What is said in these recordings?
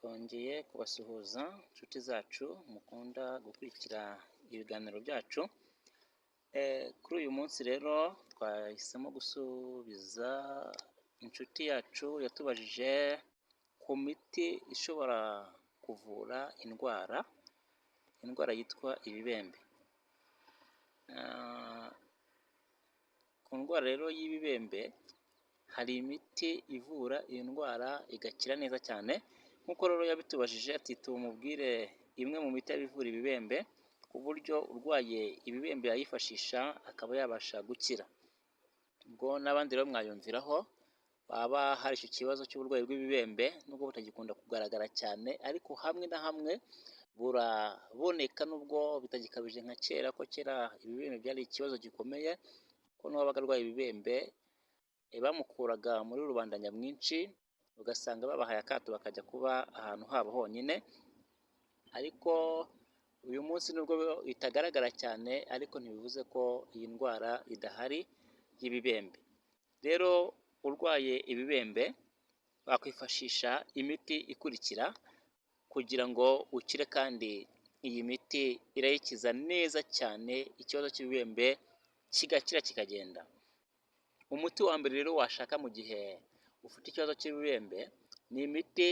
Twongeye kubasuhuza inshuti zacu mukunda gukurikira ibiganiro byacu. Kuri uyu munsi rero twahisemo gusubiza inshuti yacu yatubajije ku miti ishobora kuvura indwara yitwa ibibembe. Ku ndwara rero y'ibibembe hari imiti ivura iyo ndwara igakira neza cyane. Nk'uko rero yabitubajije ati tumubwire imwe mu miti ivura ibibembe ku buryo urwaye ibibembe yayifashisha akaba yabasha gukira. Ubwo n'abandi rero mwayumviraho baba hari icyo kibazo cy'uburwayi bw'ibibembe nubwo butagikunda kugaragara cyane, ariko hamwe na hamwe buraboneka nubwo bitagikabije nka kera, ko kera ibibembe byari ikibazo gikomeye, ko n'uwabaga arwaye ibibembe bamukuraga muri rubanda nyamwinshi, ugasanga babahaye akato bakajya kuba ahantu habo honyine. Ariko uyu munsi nubwo itagaragara cyane, ariko ntibivuze ko iyi ndwara idahari y'ibibembe. Rero urwaye ibibembe wakwifashisha imiti ikurikira kugira ngo ukire, kandi iyi miti irayikiza neza cyane ikibazo cy'ibibembe kigakira kikagenda. Umuti wa mbere rero washaka mu gihe ufite ikibazo cy'ibibembe ni imiti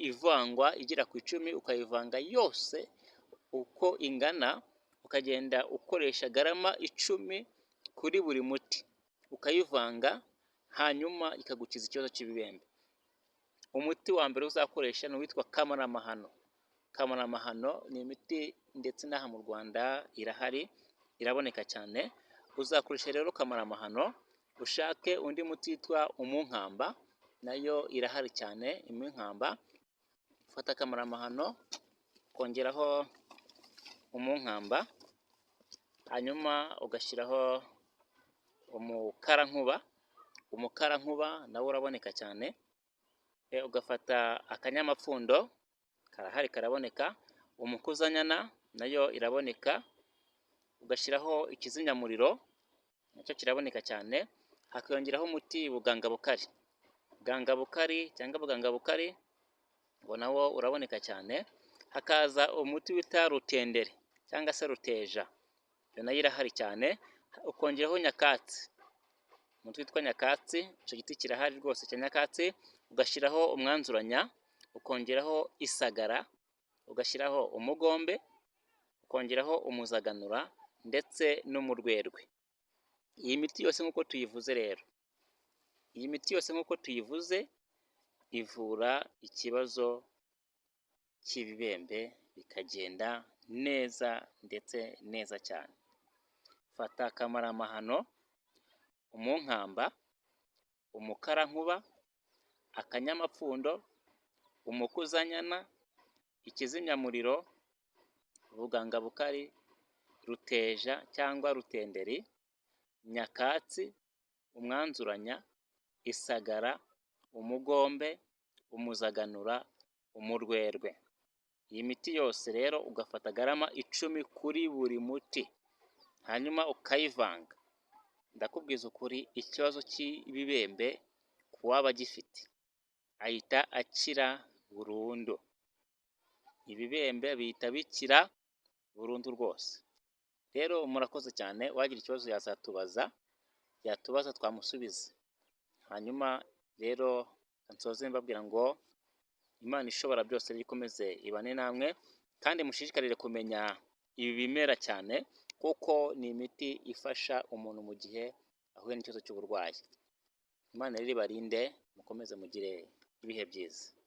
ivangwa igera ku 10, ukayivanga yose uko ingana, ukagenda ukoresha garama 10 kuri buri muti, ukayivanga hanyuma ikagukiza ikibazo cy'ibibembe. Umuti wa mbere uzakoresha ni uwitwa Kamaramahano. Kamaramahano ni imiti ndetse n'aha mu Rwanda irahari, iraboneka cyane. Uzakoresha rero Kamaramahano, ushake undi muti witwa Umunkamba, nayo irahari cyane. Umunkamba, ufata Kamaramahano ukongeraho Umunkamba, hanyuma ugashyiraho Umukarankuba nawo uraboneka cyane. Ugafata Akanyamapfundo, karahari karaboneka. Umukuzanyana nayo iraboneka. Ugashyiraho Ikizimyamuriro, nacyo kiraboneka cyane. Hakiyongeraho umuti Bugangabukari cyangwa Bugangabukari, ngo nawo uraboneka cyane. Hakaza umuti wita Rutenderi cyangwa se Ruteja, iyo nayo irahari cyane. Ukongeraho Nyakatsi, umuti witwa Nyakatsi, icyo giti kirahari rwose cya Nyakatsi. Ugashyiraho Umwanzuranya, ukongeraho Isagara, ugashyiraho Umugombe, ukongeraho Umuzaganura ndetse n'Umurwerwe. Iyi miti yose nk'uko tuyivuze, ivura ikibazo cy'ibibembe bikagenda neza ndetse neza cyane. Fata Kamaramahano, Umunkamba, Umukarankuba, Akanyamapfundo, Umukuzanyana, Ikizimyamuriro, Bugangabukari, Ruteja cyangwa Rutenderi, Nyakatsi, Umwanzuranya, Isagara, Umugombe, Umuzaganura, Umurwerwe. Iyi miti yose rero ugafata garama 10 kuri buri muti, hanyuma ukayivanga. Ndakubwiza ukuri, ikibazo cy'ibibembe kuwaba gifite ahita akira burundu. Ibibembe bihita bikira burundu rwose. Rero murakoze cyane. Wagira ikibazo yatubaza twamusubiza. Hanyuma rero nsoze mbabwira ngo Imana ishobora byose ikomeze ibane namwe, kandi mushishikarire kumenya ibi bimera cyane, kuko ni imiti ifasha umuntu mu gihe ahuye n'ikibazo cy'uburwayi. Imana rero ibarinde, mukomeze mugire ibihe byiza.